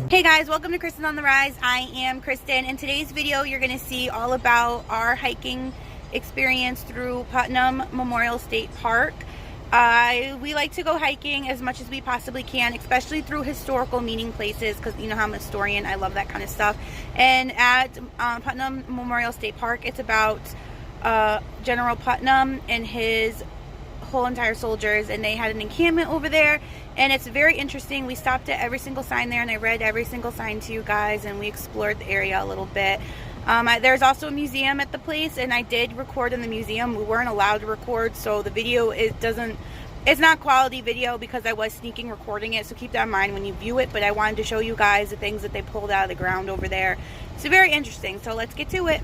Hey guys, welcome to Kristen on the Rise. I am Kristen. In today's video, you're going to see all about our hiking experience through Putnam Memorial State Park. We like to go hiking as much as we possibly can, especially through historical meaning places, because you know how I'm a historian. I love that kind of stuff. And at Putnam Memorial State Park, it's about General Putnam and his whole entire soldiers, and they had an encampment over there, and it's very interesting. We stopped at every single sign there, and I read every single sign to you guys, and we explored the area a little bit. There's also a museum at the place, and I did record in the museum. We weren't allowed to record, so the video it's not quality video because I was sneaking recording it, so keep that in mind when you view it. But I wanted to show you guys the things that they pulled out of the ground over there. It's very interesting, so let's get to it.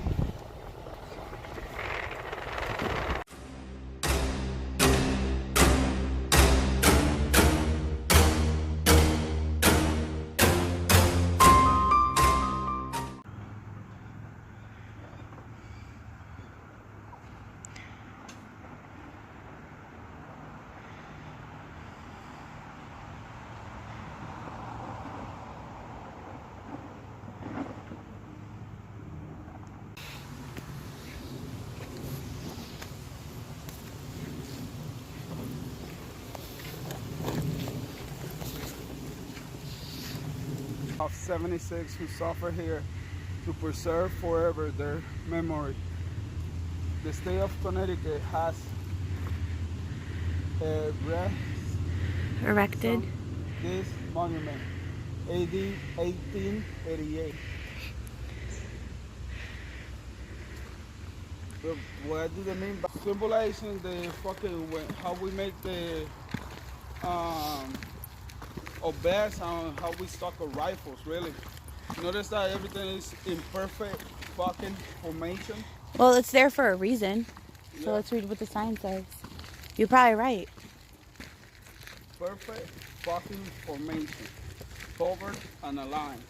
Of 76 who suffer here to preserve forever their memory. The state of Connecticut has Erected this monument AD 1888. So what do they mean by symbolizing the fucking how we make the best on how we stock our rifles, really. Notice that everything is in perfect fucking formation. Well, it's there for a reason. So Yeah. let's read what the sign says. You're probably right. Perfect fucking formation. Covered and aligned.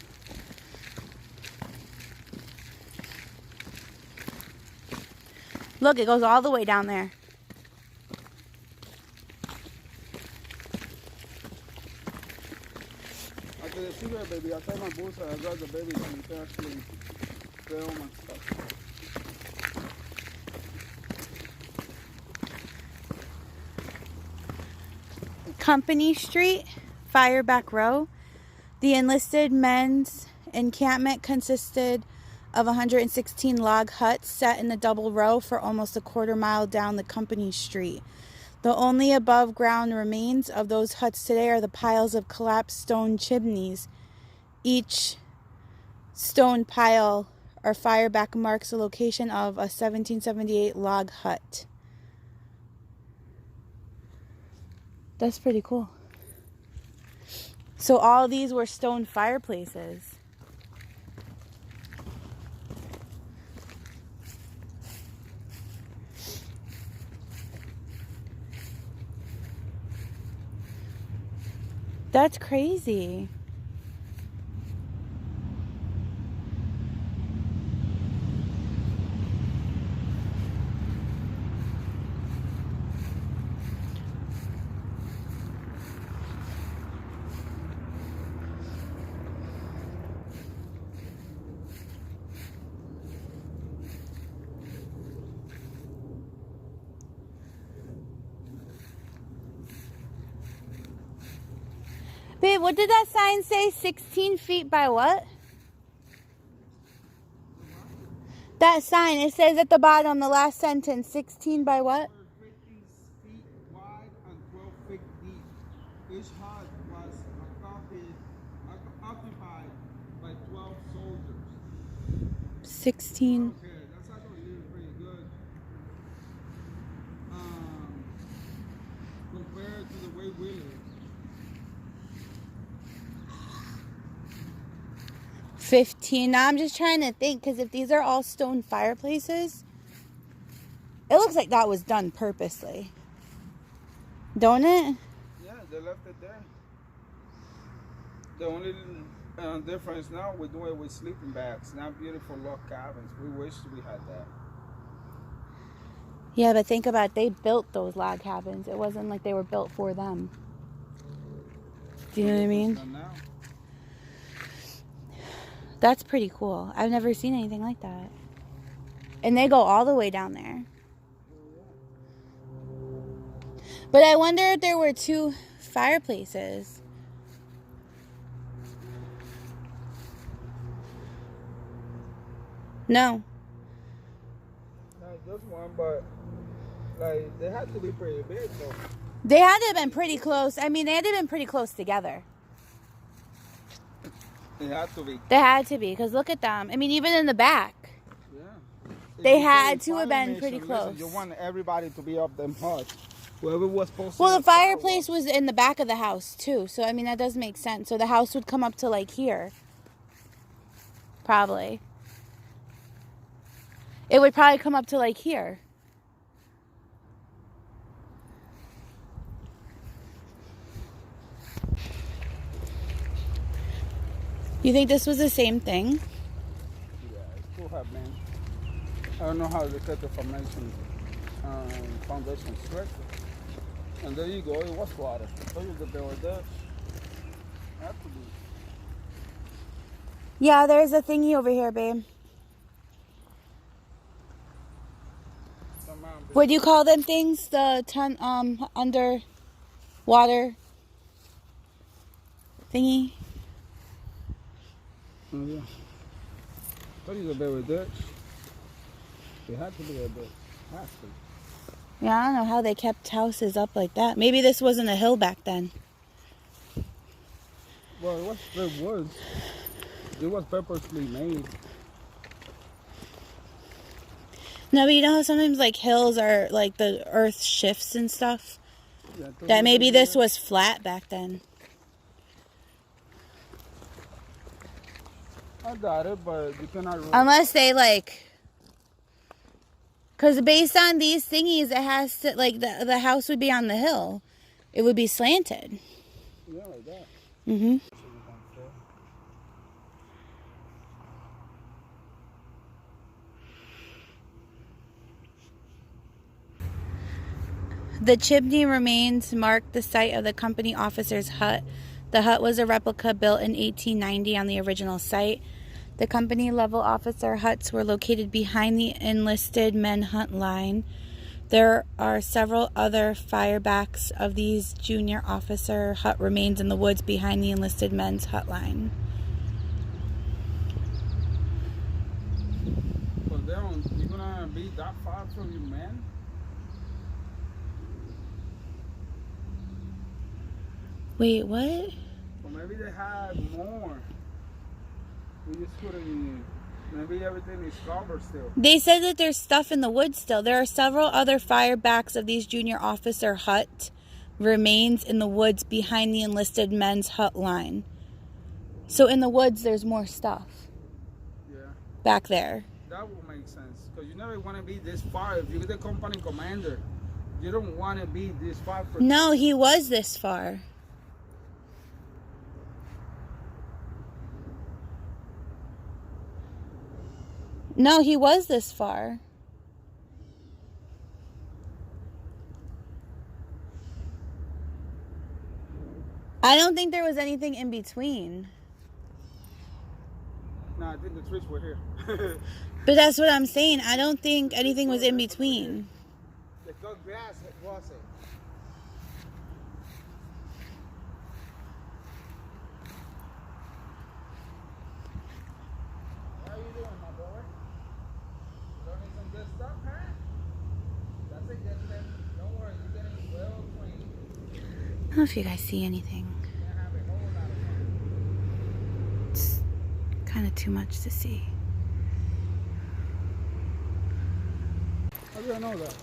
Look, it goes all the way down there. After the cigarette, baby, I tie my boots and I grab the baby and you can actually film and stuff. Company Street, Fireback Row. The enlisted men's encampment consisted of 116 log huts set in a double row for almost a quarter mile down the company street. The only above ground remains of those huts today are the piles of collapsed stone chimneys. Each stone pile or fireback marks the location of a 1778 log hut. That's pretty cool. So all these were stone fireplaces. That's crazy. Babe, what did that sign say? 16 feet by what? That sign, it says at the bottom, the last sentence, 16 by what? 50 feet wide and 12 feet deep. Each hut was occupied by 12 soldiers. 16. Okay, that's actually pretty good. Compared to the way we live. 15. Now I'm just trying to think, because if these are all stone fireplaces, it looks like that was done purposely. Don't it? Yeah, they left it there. The only difference now, we do it with sleeping bags, not beautiful log cabins. We wish we had that. Yeah, but think about it. They built those log cabins. It wasn't like they were built for them. Do you know what I mean? That's pretty cool. I've never seen anything like that. And they go all the way down there. But I wonder if there were 2 fireplaces. No. Not just one, but like they had to be pretty big though. They had to have been pretty close. I mean, they had to have been pretty close together. They had to be. They had to be, because look at them. I mean, even in the back. Yeah. They had to have been pretty close. Listen, you want everybody to be up them hard. Whoever was supposed to. Well, the fireplace was in the back of the house, too. So, I mean, that does make sense. So, the house would come up to, like, here. Probably. It would probably come up to, like, here. You think this was the same thing? Yeah, it could have been. I don't know how they cut the foundation straight. And there you go, it was water. I told you that they were there. Had to be. Yeah, there's a thingy over here, babe. What do you call them things? The underwater thingy? Oh, yeah. I told you that they were Dutch. They had to be a Dutch. Has to. Yeah, I don't know how they kept houses up like that. Maybe this wasn't a hill back then. Well, it was purposely made. No, but you know how sometimes like hills are like the earth shifts and stuff? Yeah, That maybe this was flat back then. I got it, but you cannot really... Unless they like... Because based on these thingies, it has to, like, the house would be on the hill. It would be slanted. Yeah, like that. Mm-hmm. The chimney remains mark the site of the company officer's hut. The hut was a replica built in 1890 on the original site. The company level officer huts were located behind the enlisted men hut line. There are several other firebacks of these junior officer hut remains in the woods behind the enlisted men's hut line. So you're gonna be that far from your men? Wait, what? Or maybe they had more. We just couldn't. Maybe everything is covered still. They said that there's stuff in the woods still. There are several other firebacks of these junior officer hut remains in the woods behind the enlisted men's hut line. So in the woods, there's more stuff. Yeah. Back there. That will make sense. Because you never want to be this far. If you're the company commander, you don't want to be this far. No, he was this far. No, he was this far. I don't think there was anything in between. No, I think the trees were here. But that's what I'm saying. I don't think anything was in between. The cut grass, was it? How you doing, my boy? Learning some good stuff, huh? That's a good thing. Don't worry, you're getting well trained. I don't know if you guys see anything. Can't have a whole lot of fun. It's kind of too much to see. How do I know that?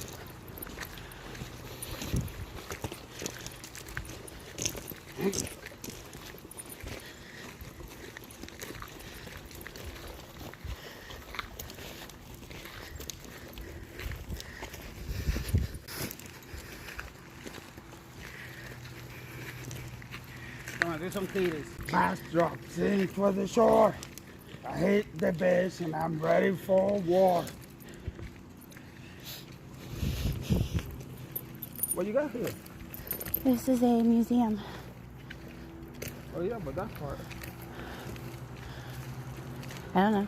Come on, do some Cletus. Last drops in for the shore. I hit the base and I'm ready for war. What you got here? This is a museum. Oh yeah, but that part. I don't know.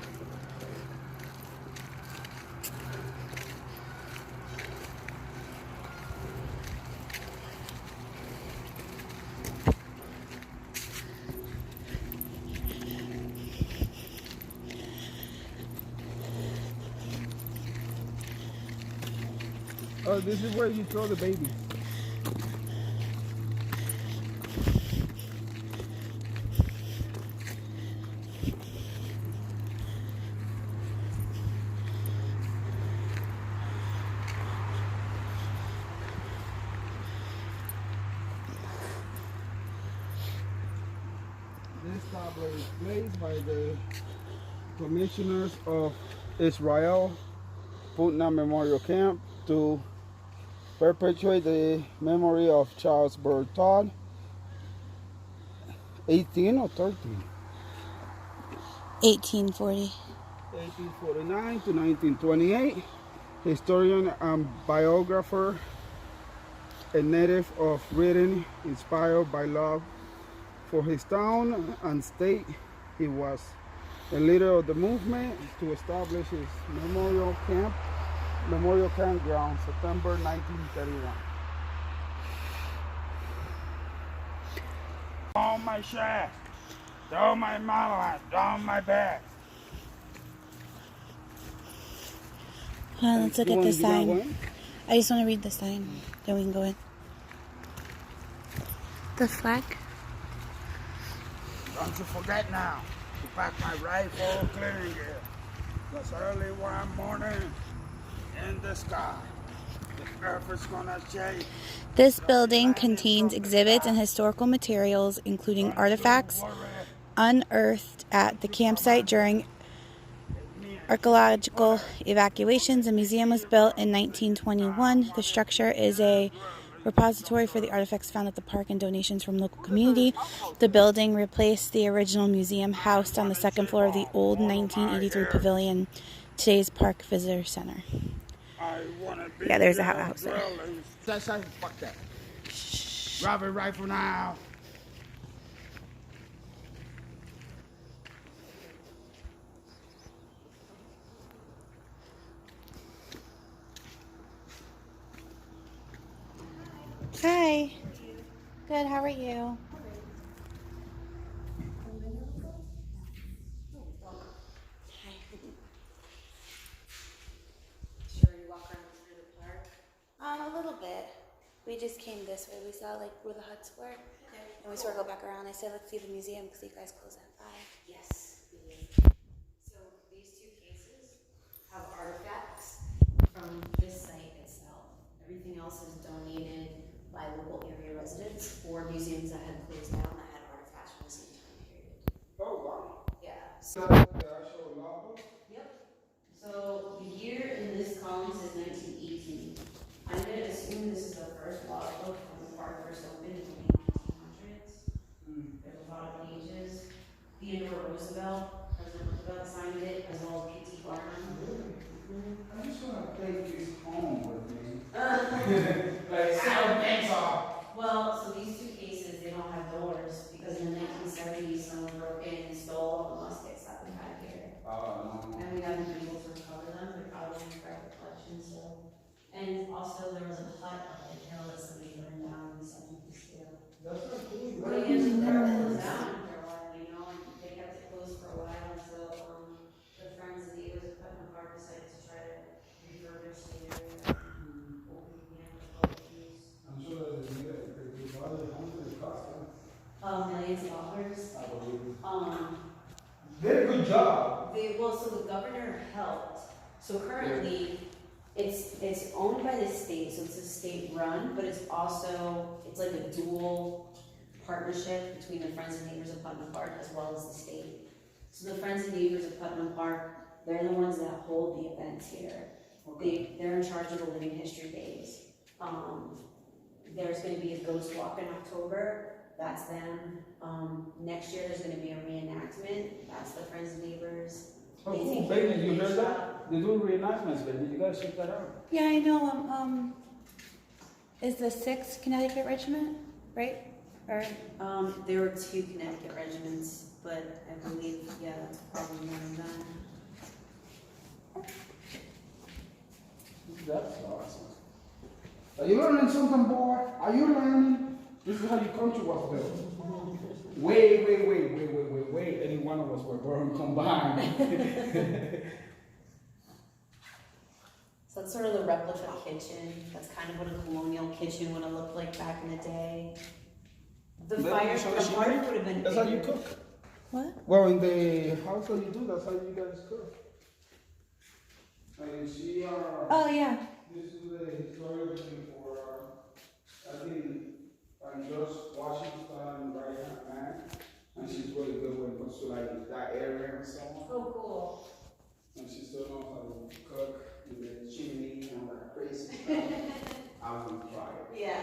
Oh, this is where you throw the babies. This tablet is placed by the commissioners of Israel Putnam Memorial Camp to perpetuate the memory of Charles Berthold, 18 or 13? 1840. 1849 to 1928, historian and biographer, a native of Britain, inspired by love for his town and state. He was a leader of the movement to establish his memorial campground, September 1931. On my shaft, down my mouth, down my back. Let's look at the sign. I just want to read the sign, then we can go in. The flag. Don't you forget now to pack my rifle clearing gear. Because early one morning in the sky, the earth is gonna shake. This building contains exhibits and historical materials, including artifacts unearthed at the campsite during archaeological evacuations. The museum was built in 1921. The structure is a repository for the artifacts found at the park and donations from local community. The building replaced the original museum housed on the second floor of the old 1983 pavilion, today's Park Visitor Center. Yeah, there's a house there. Fuck that. Grab a rifle now. Hi. Good, how are you? Sure, you walk around through the park? A little bit. We just came this way. We saw like where the huts were. Okay. And we sort of go back around. I said, let's see the museum because you guys close at 5. Yes, we did. So these two cases have artifacts from this site itself. Everything else is donated by local area residents or museums that had closed down that had artifacts from the same time period. Oh, wow. Yeah. So the actual lava? Yep. So the year in this column says 1918. I'm going to assume this is the first log book when the park first opened in the 1900s. There's a lot of pages. Theodore Roosevelt, President Roosevelt signed it, as well as P.T. Barnum. I just want to take this home with me. Like, I don't think so. Well, so these two cases, they don't have doors because in the 1970s, someone broke in and stole all the muskets that we had here. No. And we haven't been able to recover them. They're probably in private collection still. And also, there was a hut up the hill that somebody burned down in the 70s too. That's not cool. Well, yeah, they kept it closed down for a while, you know, and they kept it closed for a while until the friends and neighbors of Putnam Park decided to try to refurbish the area and open again for public use. I'm sure that they bought it home to the cost. Millions of dollars. I believe. Did a good job. So the governor helped. So currently, it's owned by the state, so it's a state run, but it's like a dual partnership between the Friends and Neighbors of Putnam Park as well as the state. So the Friends and Neighbors of Putnam Park, they're the ones that hold the events here. Okay. They're in charge of the Living History Days. There's going to be a ghost walk in October. That's them. Next year there's going to be a reenactment. That's the Friends and Neighbors. Oh, cool, baby, you heard that? They do reenactments, baby. You guys check that out. Yeah, I know. Is the 6th Connecticut Regiment, right? Or There were 2 Connecticut regiments, but I believe, yeah, that's probably one of them. That's awesome. Are you learning something, boy? Are you learning? This is how your country was built. Wait. Any one of us were born combined. So that's sort of the replica kitchen. That's kind of what a colonial kitchen would have looked like back in the day. The fire would have been That's how you bigger. cook. what? Well, in the house that you do, that's how you guys cook. And she, Oh yeah. this is the historical thing for, I think, just Washington right hand man. And she's really good when it comes to like that area and so on. Oh, cool. And she still knows how to cook with the chimney and all that crazy stuff. I wouldn't try it. Yeah.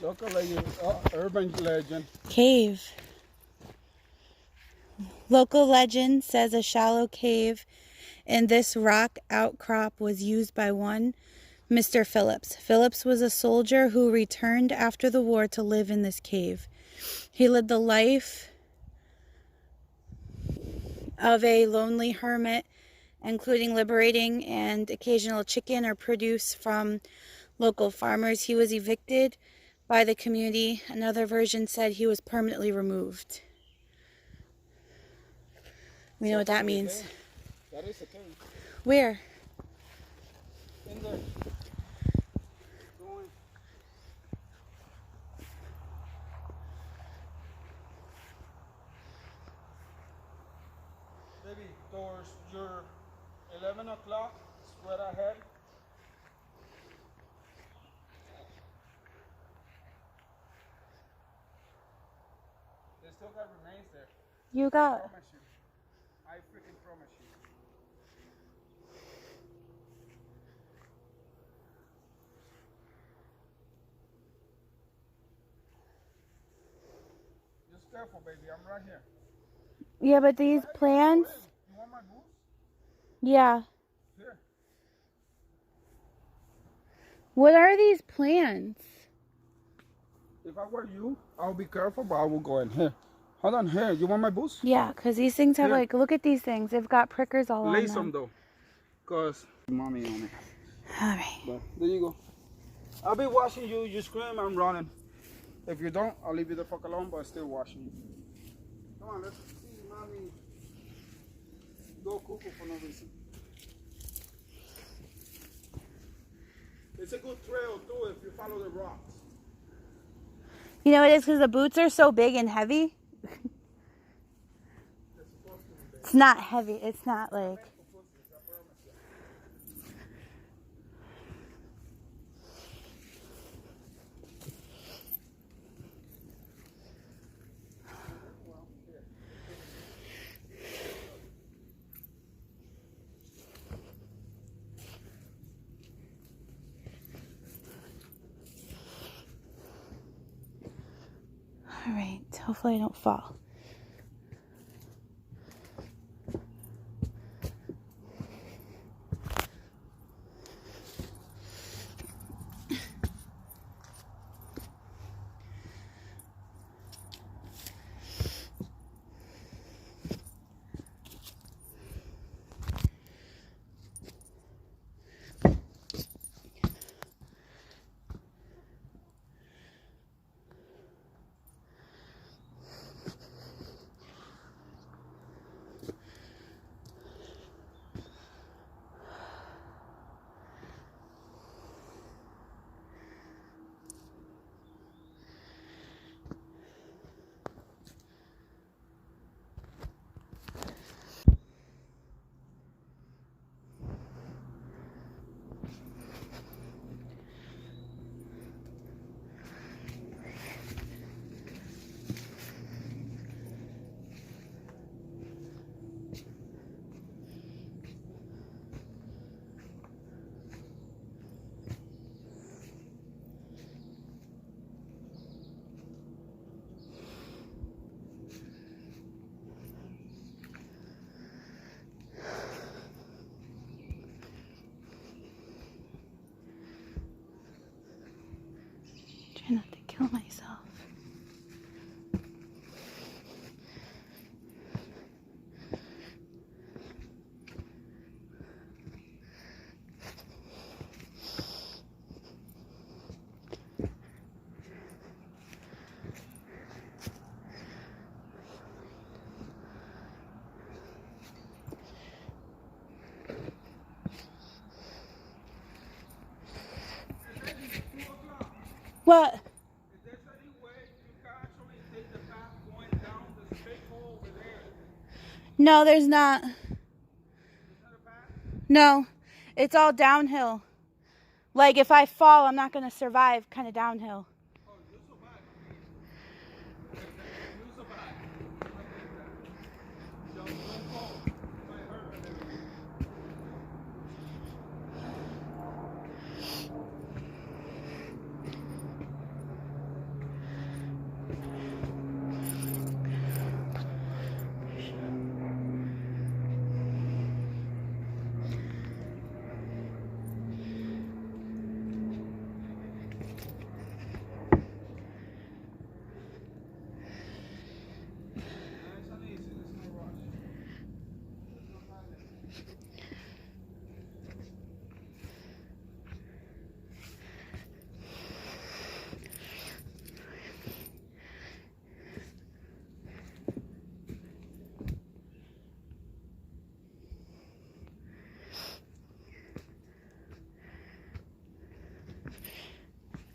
Local legend, urban legend. Cave. Local legend says a shallow cave in this rock outcrop was used by one Mr. Phillips. Phillips was a soldier who returned after the war to live in this cave. He led the life of a lonely hermit, including liberating and occasional chicken or produce from local farmers. He was evicted by the community. Another version said he was permanently removed. We know what that means. That is a cave. Where? In there. Going. Baby, towards your 11 o'clock, straight ahead. They still got remains there. You got... Promise you. I freaking promise you. Just careful, baby. I'm right here. Yeah, but these plants... You want my boots? Yeah. Here. What are these plants? If I were you, I'll be careful, but I will go in here. Hold on, here. You want my boots? Yeah, because these things have Here. like... Look at these things. They've got prickers all on Lace them. them though, cause mommy on it. Alright. But there you go. I'll be watching you. You scream, I'm running. If you don't, I'll leave you the fuck alone, but I'm still watching you. Come on, let's see mommy go cuckoo for no reason. It's a good trail too if you follow the rocks. You know, it is because the boots are so big and heavy. It's not heavy. It's not like... Alright, hopefully I don't fall. Try not to kill myself. What? If there's any way you can actually take the path going down this big hole over there. No, there's not. There's not a path? No, it's all downhill. Like if I fall, I'm not going to survive kind of downhill. Oh, you survive. You survive. Just don't fall. You might hurt and everything. Nice and easy. There's no rush. There's no panic.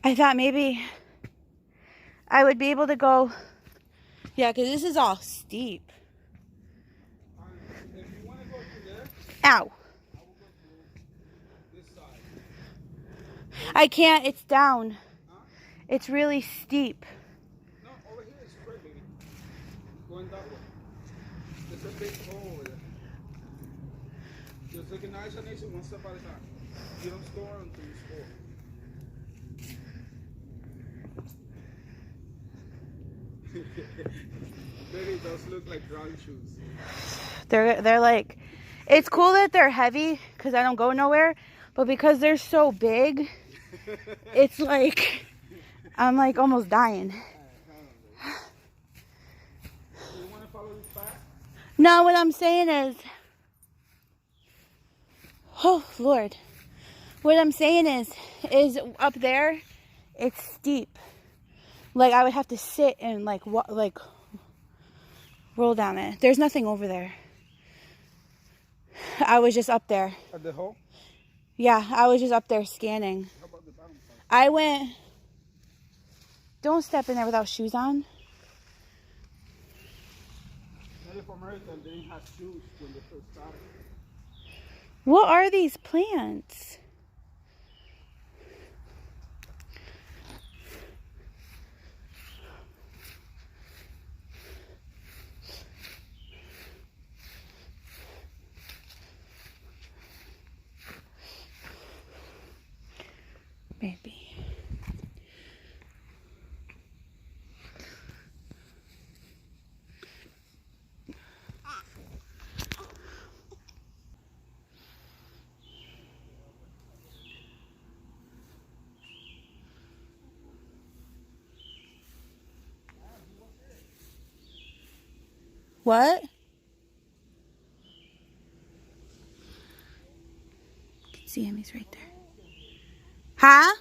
I thought maybe I would be able to go. Yeah, because this is all steep. If you want to go to there, Ow. I will go to this side. I can't. It's down. Huh? It's really steep. No, over here is straight, baby. Going that way. There's a big hole over there. Just take it nice and easy, one step at a time. You don't score until you score. Baby, those look like drawing shoes. They're like, it's cool that they're heavy because I don't go nowhere, but because they're so big, it's like I'm like almost dying. Do you want to follow this path? No, what I'm saying is, oh Lord, what I'm saying is up there, it's steep. Like I would have to sit and like roll down it. There's nothing over there. I was just up there. At the hole? Yeah, I was just up there scanning. How about the bottom part? I went. Don't step in there without shoes on. Native American, they didn't have shoes when they first started. What are these plants? Maybe. What? You can see him, he's right there. Huh?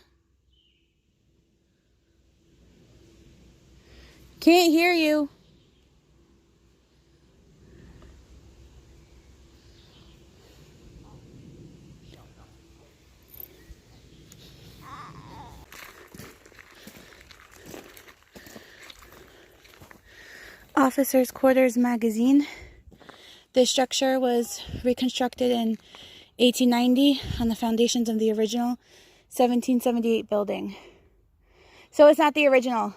Can't hear you. Officers' Quarters Magazine. This structure was reconstructed in 1890 on the foundations of the original 1778 building. So it's not the original.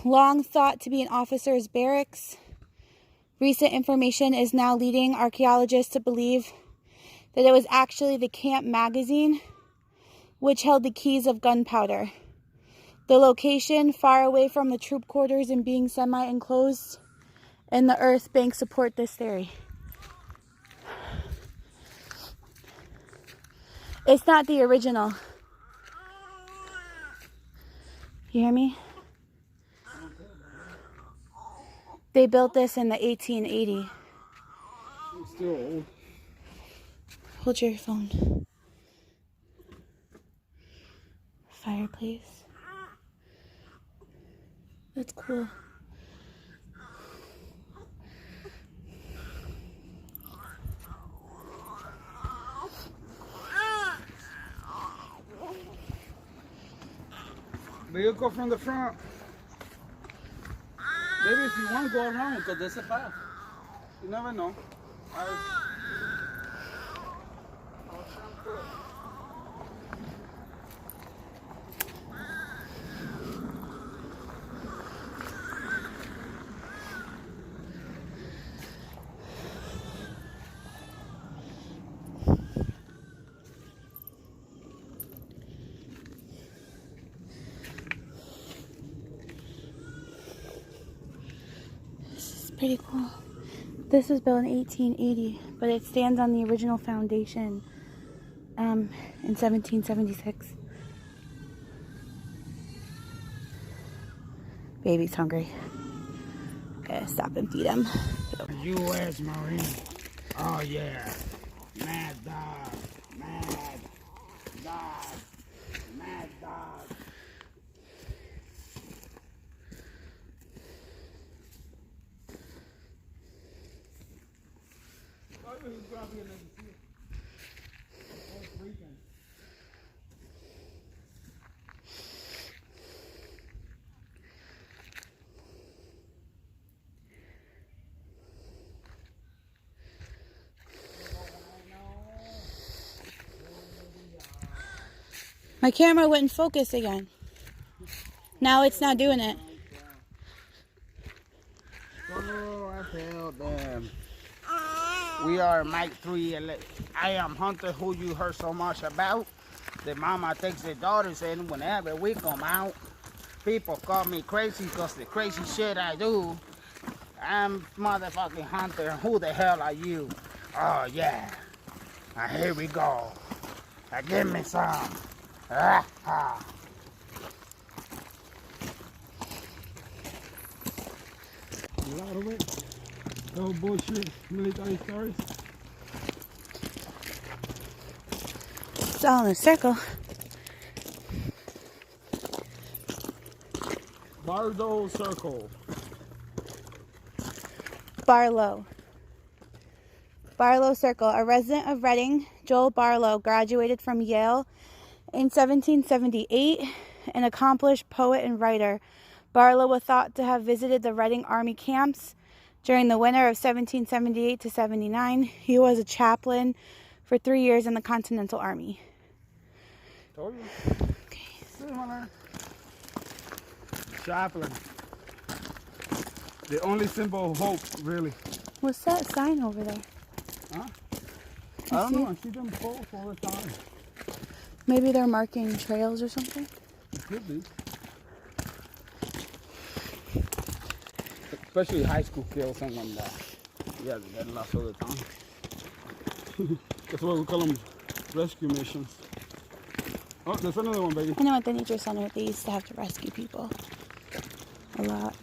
Long thought to be an officer's barracks, recent information is now leading archaeologists to believe that it was actually the camp magazine, which held the keys of gunpowder. The location, far away from the troop quarters and being semi-enclosed in the earth bank, support this theory. It's not the original. You hear me? They built this in the 1880. It's still old. Hold your phone. Fireplace. That's cool. Vehicle from the front. Maybe if you want to go around, because there's a path. You never know. Pretty cool. This was built in 1880, but it stands on the original foundation in 1776. Baby's hungry. Gotta stop and feed him. U.S. Marine. Oh yeah. Mad dog. Mad dog. Mad dog. My camera wouldn't focus again. Now it's not doing it. Oh, I failed them. We are Mike 3. I am Hunter, who you heard so much about. The mama takes the daughters in whenever we come out. People call me crazy because the crazy shit I do. I'm motherfucking Hunter. Who the hell are you? Oh, yeah. Now here we go. Now give me some. Ah, ah. A lot of it. No bullshit military stories. It's all in a circle. Bardo Circle. Barlow. Barlow Circle. A resident of Reading, Joel Barlow graduated from Yale in 1778, an accomplished poet and writer. Barlow was thought to have visited the Reading Army camps during the winter of 1778 to 79. He was a chaplain for 3 years in the Continental Army. Told you. Okay. Similar. Chaplain. The only symbol of hope, really. What's that sign over there? Huh? I don't know. I see them posts all the time. Maybe they're marking trails or something? It could be. Especially high school kids, something like that. Yeah, they get lost all the time. That's why we call them rescue missions. Oh, there's another one, baby. I know at the nature center they used to have to rescue people a lot.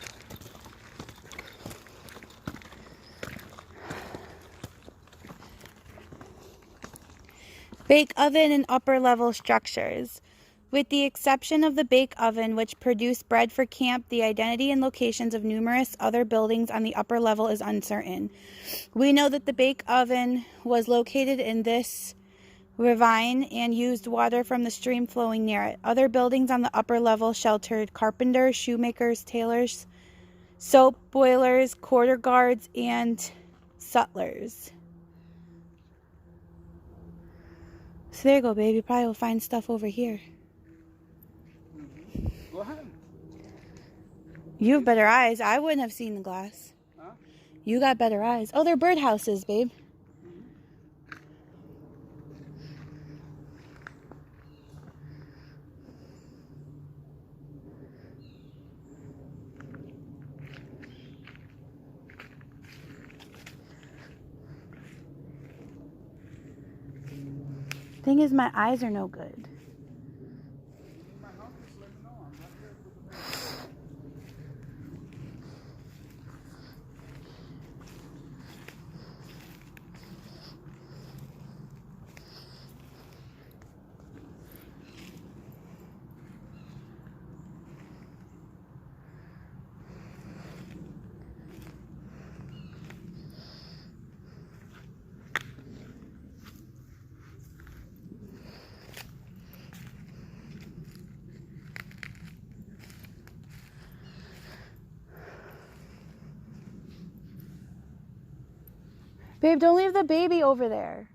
Bake oven and upper level structures. With the exception of the bake oven, which produced bread for camp, the identity and locations of numerous other buildings on the upper level is uncertain. We know that the bake oven was located in this ravine and used water from the stream flowing near it. Other buildings on the upper level sheltered carpenters, shoemakers, tailors, soap boilers, quarter guards, and sutlers. So there you go, baby. Probably will find stuff over here. Go ahead. You have better eyes. I wouldn't have seen the glass. Huh? You got better eyes. Oh, they're birdhouses, babe. Thing is, my eyes are no good. Babe, don't leave the baby over there.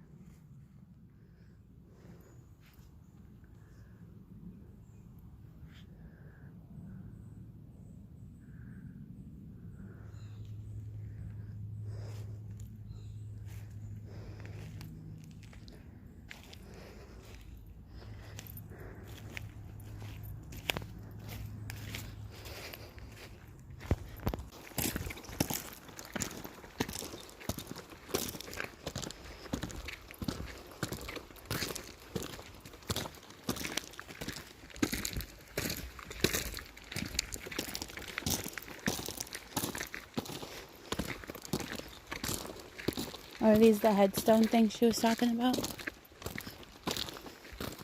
Are these the headstone things she was talking about?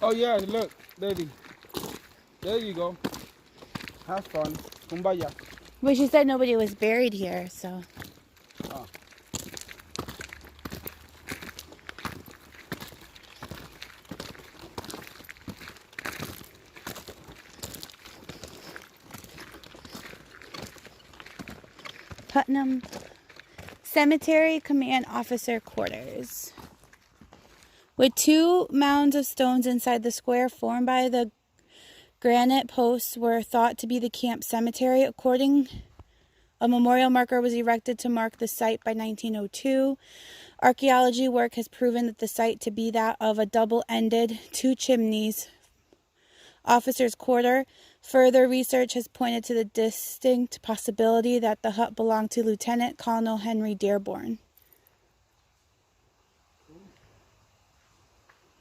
Oh yeah, look, baby. There you go. Have fun. Kumbaya. But she said nobody was buried here, so. Oh. Putnam Cemetery Command Officer Quarters. With 2 mounds of stones inside the square formed by the granite posts were thought to be the camp cemetery. According, a memorial marker was erected to mark the site by 1902. Archaeology work has proven that the site to be that of a double-ended 2 chimneys officer's quarter. Further research has pointed to the distinct possibility that the hut belonged to Lieutenant Colonel Henry Dearborn.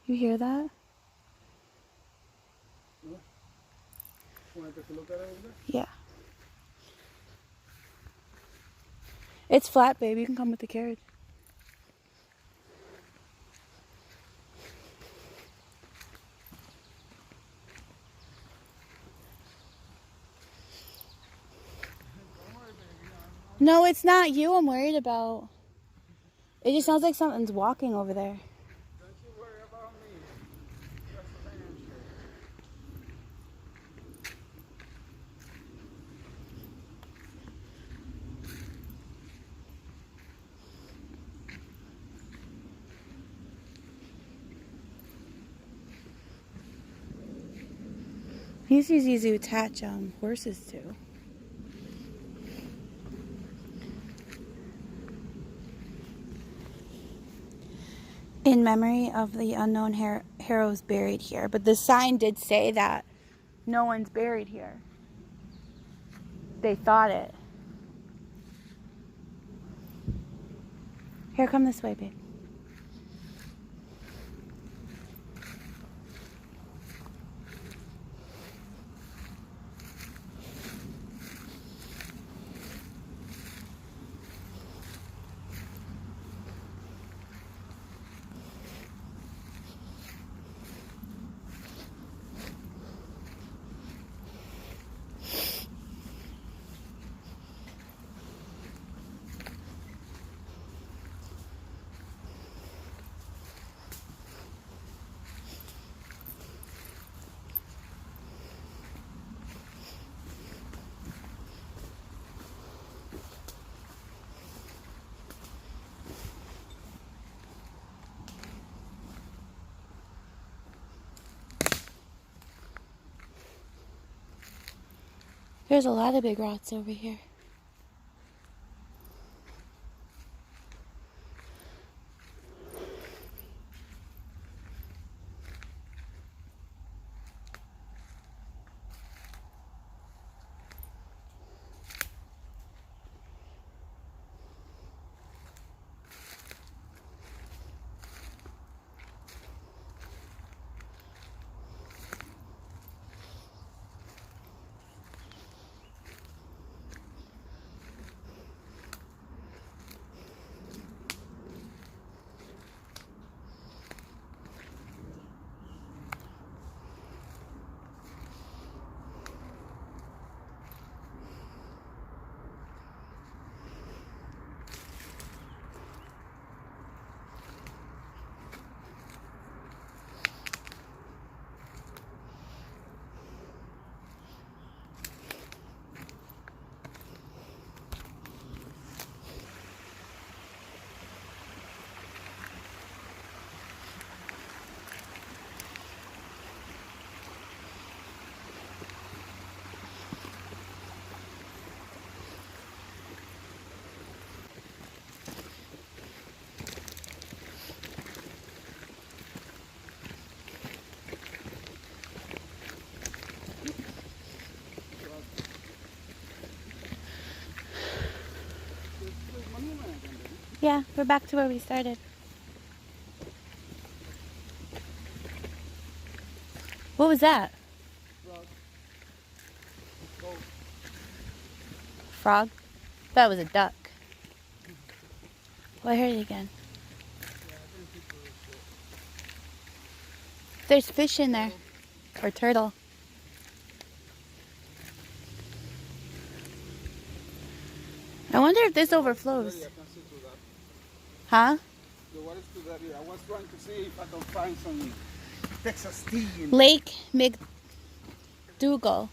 You hear that? Want to take a look at it over there? Yeah. It's flat, babe. You can come with the carriage. No, it's not you I'm worried about. It just sounds like something's walking over there. Don't you worry about me. That's the man These is easy to attach horses to. In memory of the unknown heroes buried here. But the sign did say that no one's buried here. They thought it. Here, come this way, babe. There's a lot of big rocks over here. Yeah, we're back to where we started. What was that? Frog? That was a duck. Oh, I heard it again. There's fish in there. Or turtle. I wonder if this overflows. Huh? The water is too dirty. I was trying to see if I can find some Texas tea. Lake McDougal.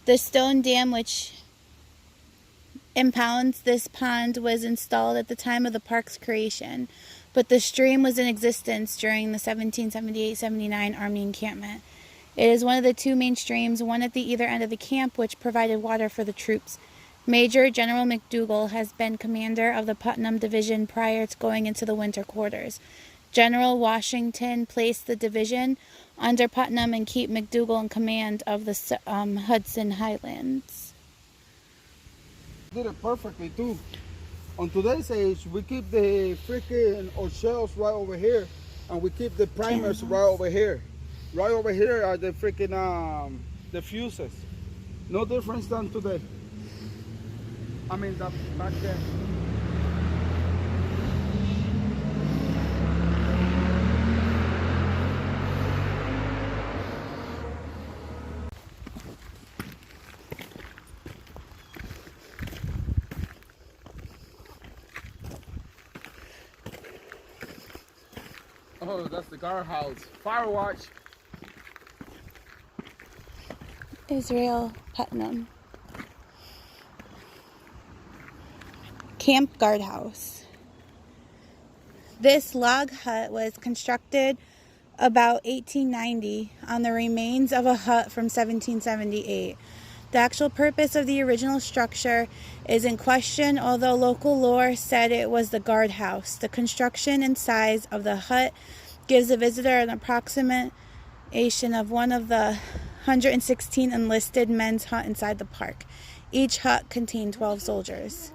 The stone dam which impounds this pond was installed at the time of the park's creation, but the stream was in existence during the 1778-79 Army encampment. It is one of the two main streams, one at the either end of the camp, which provided water for the troops. Major General McDougal has been commander of the Putnam Division prior to going into the winter quarters. General Washington placed the division under Putnam and kept McDougal in command of the Hudson Highlands. Did it perfectly too. On today's age, we keep the freaking or shells right over here, and we keep the primers right over here. Right over here are the freaking the fuses. No difference than today. I mean, that back there. Oh, that's the guardhouse. Fire watch. Israel Putnam. Camp Guardhouse. This log hut was constructed about 1890 on the remains of a hut from 1778. The actual purpose of the original structure is in question, although local lore said it was the guardhouse. The construction and size of the hut gives the visitor an approximation of one of the 116 enlisted men's hut inside the park. Each hut contained 12 soldiers.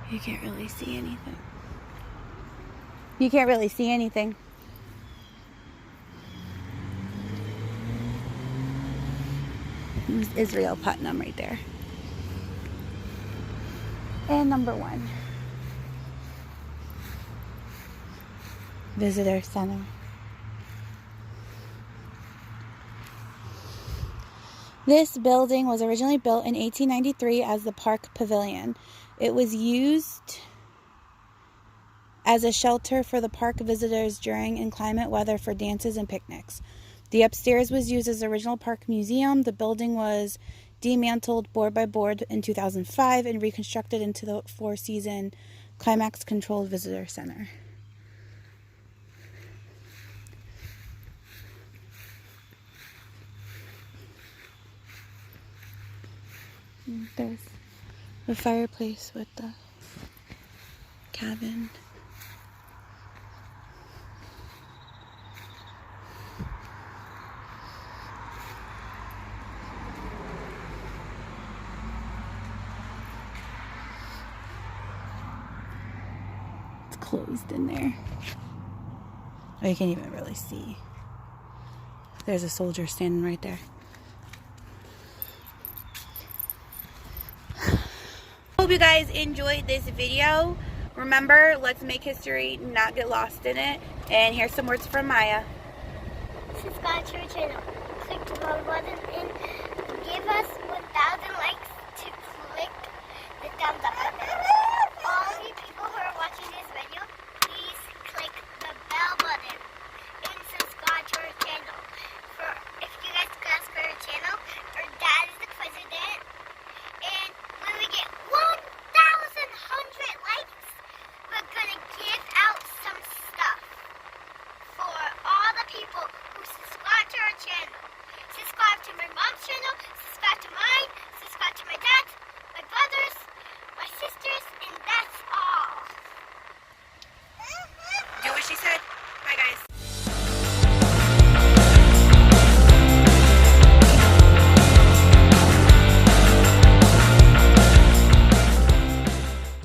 You can't really see anything. You can't really see anything. There's Israel Putnam right there. And number 1. Visitor Center. This building was originally built in 1893 as the Park Pavilion. It was used as a shelter for the park visitors during inclement weather for dances and picnics. The upstairs was used as the original park museum. The building was dismantled board by board in 2005 and reconstructed into the 4-season climax-controlled visitor center. There's the fireplace with the cabin. It's closed in there. Oh, you can't even really see. There's a soldier standing right there. Hope you guys enjoyed this video. Remember, let's make history, not get lost in it. And here's some words from Maya. Subscribe to our channel. Click the bell button and give us 1,000 likes to click the thumbs up.